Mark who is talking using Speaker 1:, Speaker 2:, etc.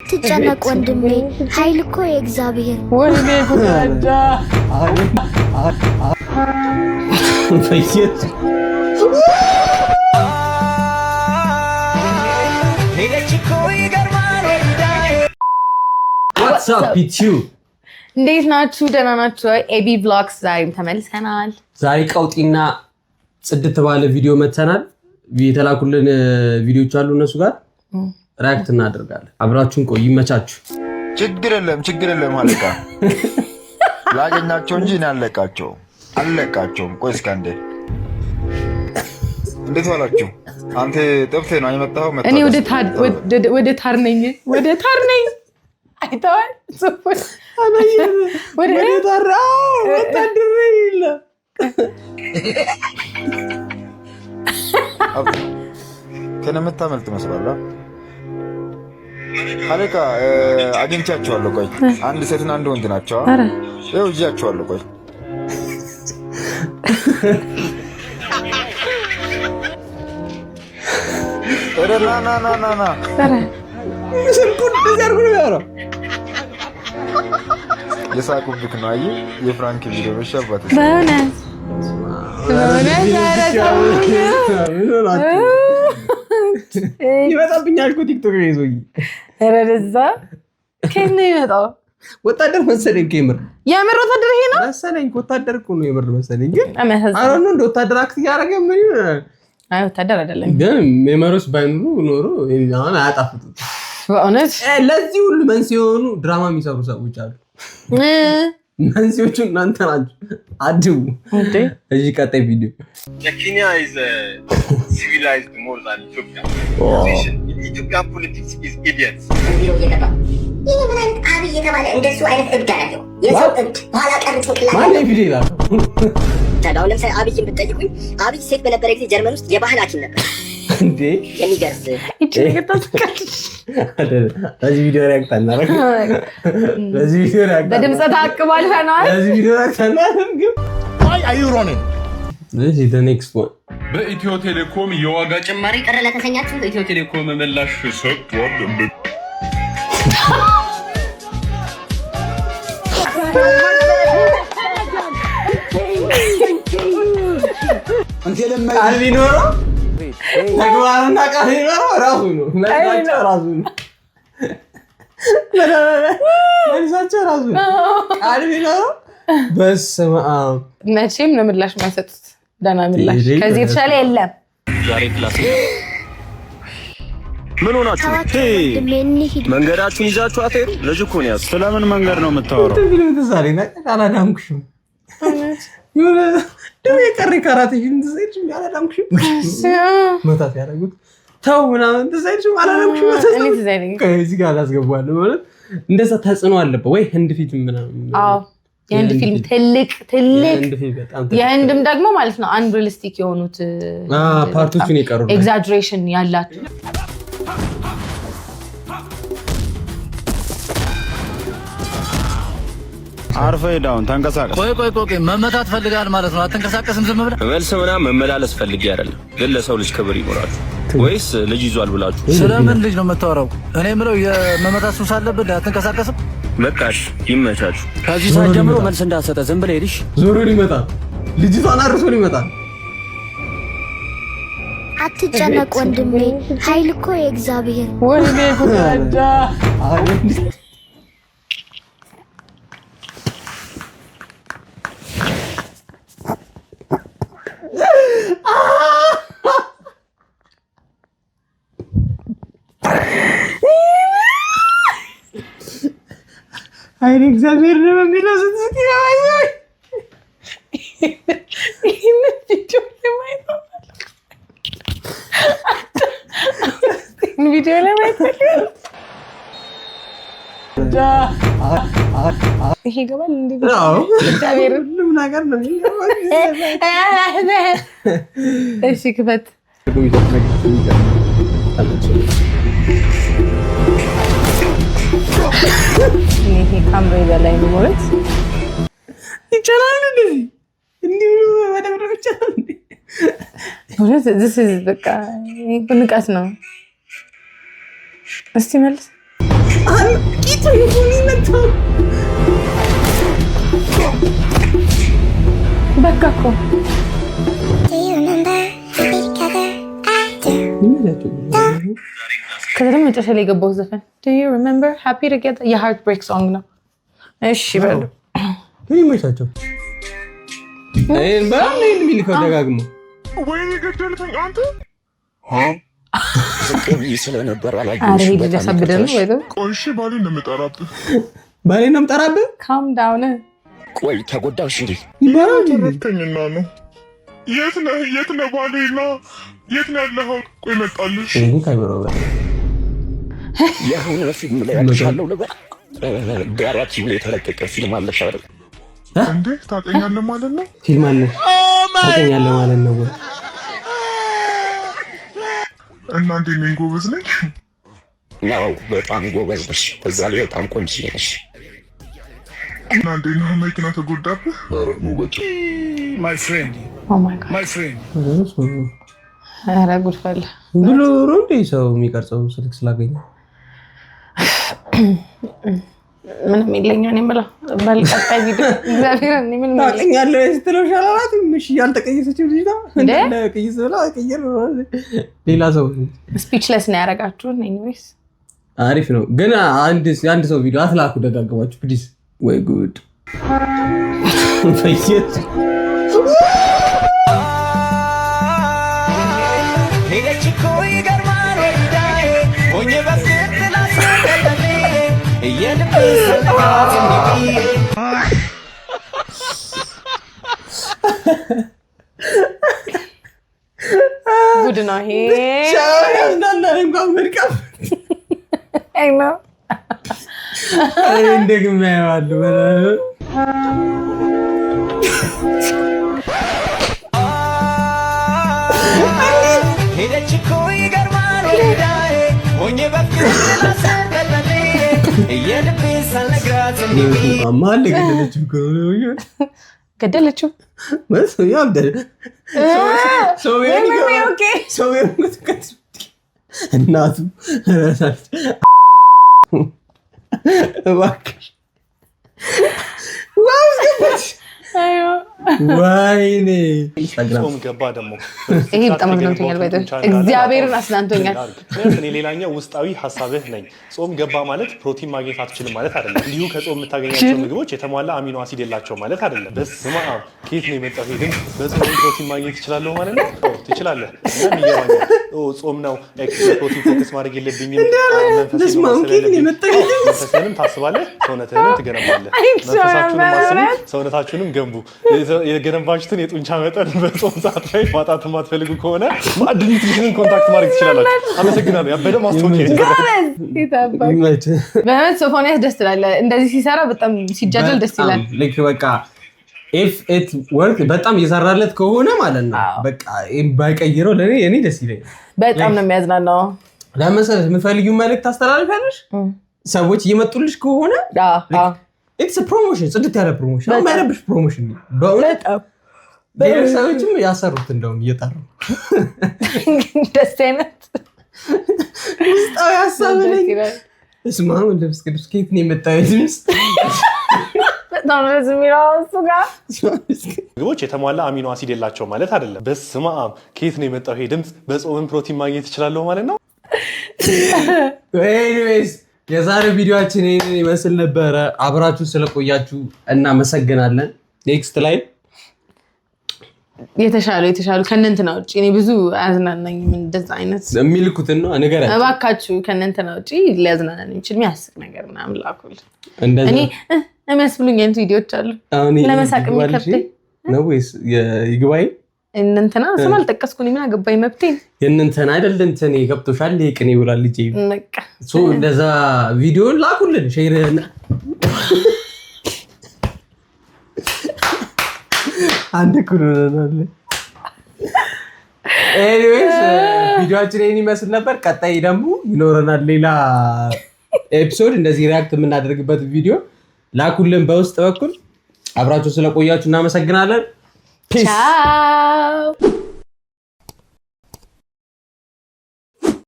Speaker 1: ትጨነቅ ወንድሜ ኃይል እኮ የእግዚአብሔር
Speaker 2: ወንዴ ጉዳዳ ፈየት What's up you?
Speaker 3: እንዴት ናችሁ? ደህና ናችሁ? ኤቢ ብሎግስ ዛሬም ተመልሰናል።
Speaker 2: ዛሬ ቀውጢና ጽድት ባለ ቪዲዮ መተናል። የተላኩልን ቪዲዮዎች አሉ እነሱ ጋር ሪአክት እናደርጋለን። አብራችሁን ቆይ፣ ይመቻችሁ።
Speaker 4: ችግር የለም አለቃ ላገኛቸው እንጂ እኔ አለቃቸውም። ቆይ እስኪ አንዴ እንዴት ዋላችሁ? አንተ ጠፍተህ ነው የመጣኸው?
Speaker 3: እኔ ወደ ታር ነኝ አይተዋል። ወደ ታር ወታደር ይላ
Speaker 4: ከነምታመልጥ መስላለህ አለቃ። አግኝቻቸዋለሁ። ቆይ አንድ ሴትና አንድ ወንድ ናቸው። ይኸው እጃቸዋለሁ። ቆይ ና የሳቁብክ ነው። አየህ የፍራንክ ቪዲዮ መሻባት
Speaker 2: ይመጣብኛል እኮ ቲክቶክ ላይ ይዞኝ
Speaker 3: ረደዛ ከነ ይመጣው
Speaker 2: ወታደር መሰለኝ። የምር
Speaker 3: ወታደር ይሄ ነው
Speaker 2: መሰለኝ። ወታደር እኮ ነው የምር መሰለኝ። ግን አሁን እንደ ወታደር አክት ያደረገ ምን ይሆናል?
Speaker 3: አይ ወታደር አይደለም።
Speaker 2: ግን ሜመሮስ ባይኖሩ ኖሮ አሁን አያጣፍጡት።
Speaker 3: በእውነት
Speaker 2: ለዚህ ሁሉ መንስኤ የሆኑ ድራማ የሚሰሩ ሰዎች አሉ። መንስኤዎቹ እናንተ ናችሁ። አድቡ እሺ። ቀጣይ ቪዲዮ
Speaker 5: Kenya is civilized more than Ethiopia. Ethiopia politics is idiots.
Speaker 6: ይሄ ምን አይነት አብይ የተባለ እንደሱ አይነት እብድ አለው። የሰው እብድ በኋላ ቀር ጭንቅላት
Speaker 2: ማን ቪዲዮ ይላል።
Speaker 6: ታዲያው ለምሳሌ አብይን ብትጠይቁኝ አብይ ሴት በነበረ ጊዜ ጀርመን ውስጥ የባህል ሐኪም ነበር።
Speaker 2: እንዴ
Speaker 6: የሚገርስ
Speaker 2: ለዚህ ቪዲዮ ሪአክት አናረግ። ለዚህ ቪዲዮ ሪአክት
Speaker 3: በድምጽ ታቅባል ፈናል።
Speaker 2: ለዚህ ቪዲዮ ሪአክት አናረግ።
Speaker 4: Why are you running?
Speaker 2: This is the next one.
Speaker 5: በኢትዮ ቴሌኮም የዋጋ ጭማሪ
Speaker 6: ቅር ለተሰኛችሁ
Speaker 5: ኢትዮ ቴሌኮም ምላሽ ሰጥቷል።
Speaker 2: ቃል ቢኖረው ተግባርና ቃል ቢኖረው ራሱ ነው። መልሳቸው ራሱ ነው። ቃል ቢኖረው በስመ አብ
Speaker 3: መቼም ነው ምላሽ የማይሰጡት። ደህና ምላሽ ከዚህ የተሻለ የለም።
Speaker 5: ዛሬ ክላስ ምን ሆናችሁ? መንገዳችሁን ይዛችሁ አትሄዱ? ልጅ እኮ ነው ያዝ። ስለምን መንገድ ነው የምታወራው?
Speaker 2: ፊልም ተሳሪና አላዳምኩሽም። ይሁን ደም የቀረ ካራቴሽን ተሰይጭም አላዳምኩሽም። መታት ያደረጉት ተው ምናምን ተሰይጭም አላዳምኩሽም። ከዚህ ጋር አላስገባለሁ ማለት እንደዛ ተጽዕኖ አለበት ወይ ህንድ ፊልም ምናምን?
Speaker 3: አዎ የህንድ ፊልም ትልቅ የህንድም ደግሞ ማለት ነው አንሪሊስቲክ የሆኑት
Speaker 2: ፓርቶችን የቀሩ
Speaker 3: ኤግዛጀሬሽን ያላቸው
Speaker 4: አርፈ ዳውን ተንቀሳቀስ።
Speaker 7: ቆይ መመታት ፈልጋል ማለት ነው? አትንቀሳቀስም ዝም ብለህ?
Speaker 5: መልስ ምናምን መመላለስ ፈልጌ አይደለም፣ ግን ለሰው ልጅ ክብር ይኖራል ወይስ ልጅ ይዟል ብላችሁ?
Speaker 7: ስለምን ልጅ ነው የምታወራው? እኔ የምለው የመመታት ሱስ አለብህ። አትንቀሳቀስም?
Speaker 5: በቃሽ ይመቻችሁ።
Speaker 7: ከዚህ ሰዓት ጀምሮ መልስ እንዳሰጠ ዝም ብለህ ሄድሽ።
Speaker 2: ዞሮ ይመጣል፣ ልጅቷን አርሶ ይመጣል።
Speaker 1: አትጨነቅ ወንድሜ ኃይል እኮ የእግዚአብሔር
Speaker 2: ወንዴ ጉዳዳ አይኔ እግዚአብሔር ነው የሚለው ስትስቂ ነው። ይሄን ቪዲዮ ለማየት ይሄ ገባል እንዴ? እግዚአብሔር ሁሉም ነገር ነው የሚገባው። እሺ ክፈት። ይሄ ካምሬ በላይ ነው ማለት ይቻላል እንዴ? እንዴ ወደ ይቻላል እንዴ? this is በቃ ንቀት ነው። እስቲ መልስ
Speaker 3: በቃ እኮ ከዛ ደግሞ መጨረሻ ላይ የገባው ዘፈን Do you remember happy together የሃርት ብሬክ ሶንግ ነው። እሺ በሉ
Speaker 2: ምን ይመቻቸው አይን ባል ነው የሚልከው ደጋግሞ
Speaker 5: ወይኔ ገደልከኝ አንተ
Speaker 3: አሬ ሊያሳብድ ነው ወይ ነው
Speaker 5: ቆይሽ ባሌን ነው የምጠራብህ
Speaker 3: calm down
Speaker 8: ቆይ ተጎዳሽ እንዴ
Speaker 2: ይባላል
Speaker 5: ተረከኝና ነው የት ነህ ባሌና የት ነው ያለኸው ቆይ መጣልሽ
Speaker 2: ይሄ ካይበረው በል
Speaker 8: የሆነ ፊልም ላይ ያለው ነገር ዳራት ላይ የተለቀቀ ፊልም አለሽ አይደል
Speaker 5: እንዴ ታውቀኛለህ ማለት ነው
Speaker 2: ፊልም አለ ታውቀኛለህ ማለት ነው
Speaker 5: እና እንዴ ምን ጎበዝ ነኝ
Speaker 8: ያው በጣም ጎበዝ ነሽ በዛ ላይ በጣም ቆንጆ ነሽ
Speaker 5: እና እንዴ ነው መኪና ተጎዳብህ
Speaker 7: My friend.
Speaker 3: oh my god
Speaker 7: My friend.
Speaker 3: አረ ጉድ ፈላ
Speaker 2: ብሎ ሮንዴ ሰው የሚቀርጸው ስልክ ስላገኘ
Speaker 3: ምንም የለኝም እኔ ብላ ባልቀጣይ ቪዲዮ እግዚአብሔር እኔ ምን
Speaker 2: ታውቀኛለህ ስትለው ሻላላት ምሽ ያልተቀየሰችው ልጅ ነው እንደ ቀይስ ብላ ቀየር ሌላ ሰው
Speaker 3: ስፒችለስ ነው ያረጋችሁ ኤኒዌይስ
Speaker 2: አሪፍ ነው ግን አንድ ሰው ቪዲዮ አትላኩ ደጋግማችሁ ፕሊዝ ወይ ጉድ ፈየት
Speaker 9: ሄደችኮ ይገርማል ወዳዬ ሆኜ በስክትላ ሰለለኔ የልቤ ሰለባት እንዲህ
Speaker 3: ጉድ ነው ይሄ
Speaker 2: ያዝናና እንኳን መልካም
Speaker 3: አይ ነው
Speaker 2: እንደግም ያዋሉ
Speaker 9: ሄደችኮ ይገርማል ወዳዬ ሆኜ በስክትላ ሰለለኔ የልቤ ሰለግራት እንዲህ
Speaker 2: ማን ገደለችው
Speaker 3: ገደለችው
Speaker 2: ማለት ያብደል ሰው እናቱ እባክሽ ወይኔ
Speaker 10: ጾም ገባ ደግሞ
Speaker 3: ይሄ በጣም አዝናንቶኛል ባይዘ እግዚአብሔርን አስናንቶኛል
Speaker 10: እኔ ሌላኛው ውስጣዊ ሐሳብህ ነኝ ጾም ገባ ማለት ፕሮቲን ማግኘት አትችልም ማለት አይደለም እንዲሁ ከጾም የምታገኛቸው ምግቦች የተሟላ አሚኖ አሲድ የላቸው ማለት አይደለም በስመ አብ ከየት ነው የመጣው ግን በጾም ፕሮቲን ማግኘት ይችላልው ማለት ነው ትችላለህ እና ይያዋኛል ጾም ነው ኤክስትራ ፕሮቲን ፎከስ ማድረግ የለብኝም መንፈስህንም ታስባለህ ሰውነትህንም ትገነባለህ መንፈሳችሁንም አስቡ ሰውነታችሁንም ገንቡ የገነባችሁትን የጡንቻ መጠን በጾም ሰዓት ላይ ማጣት የማትፈልጉ ከሆነ ማዕድን ኒውትሪሽንን ኮንታክት ማድረግ ትችላላችሁ አመሰግናለሁ ያበደ ማስታወቂያ
Speaker 3: በእውነት ሶፎንያስ ደስ ይላል እንደዚህ ሲሰራ በጣም ሲጃጀል ደስ ይላል
Speaker 2: ልክ በቃ if it work በጣም እየሰራለት ከሆነ ማለት ነው በቃ ባይቀይረው ለኔ ደስ ይለኛል
Speaker 3: በጣም ነው የሚያዝናናው
Speaker 2: ለምሳሌ የምፈልጊው መልእክት ታስተላልፊያለሽ ሰዎች እየመጡልሽ ከሆነ it's a promotion ጽድት ያለ ፕሮሞሽን ማይረብሽ ፕሮሞሽን በእውነት ሰዎችም ያሰሩት እንደውም እየጠሩ
Speaker 3: ደስ አይነት
Speaker 2: ውስጣዊ ሀሳብ ነኝ እስማ ወንድምስ ቅዱስ ከየት ነው የመጣው ድምፅ
Speaker 3: በጣም ነው የሚለው እሱ ጋር
Speaker 10: ምግቦች የተሟላ አሚኖ አሲድ የላቸው ማለት አይደለም በስመ አብ ከየት ነው የመጣው ይሄ ድምፅ በጾም ፕሮቲን ማግኘት ይችላልው ማለት ነው
Speaker 2: anyways የዛሬው ቪዲዮአችን ይሄን ይመስል ነበር አብራችሁ ስለቆያችሁ እናመሰግናለን ኔክስት ላይ
Speaker 3: የተሻሉ ከነንተና ውጪ እኔ ብዙ አዝናናኝም እንደዛ አይነት
Speaker 2: የሚልኩትን ነው ነገራችሁ
Speaker 3: እባካችሁ ከነንተና ውጪ ሊያዝናናኝ የሚችል የሚያስቅ ነገር ምናምን ላኩል
Speaker 2: እንደዛ
Speaker 3: እኔ የሚያስብሉኝ አይነት ቪዲዮዎች አሉ ለመሳቅ የሚከብደኝ
Speaker 2: ነው ወይስ ይግባይ
Speaker 3: እንንተና ስም አልጠቀስኩኝ ምን አገባኝ መብቴ
Speaker 2: የእንንተና አይደል እንትን ይገብቶሻል ይቅኔ ይውላል ልጅ
Speaker 3: በቃ
Speaker 2: ሶ እንደዛ ቪዲዮ ላኩልን ሼር አንድ ኩሩናል ኤኒዌይስ ቪዲዮአችን ይሄን ይመስል ነበር ቀጣይ ደግሞ ይኖረናል ሌላ ኤፒሶድ እንደዚህ ሪአክት የምናደርግበት ቪዲዮ ላኩልን በውስጥ በኩል አብራችሁ ስለቆያችሁ እናመሰግናለን ፒስ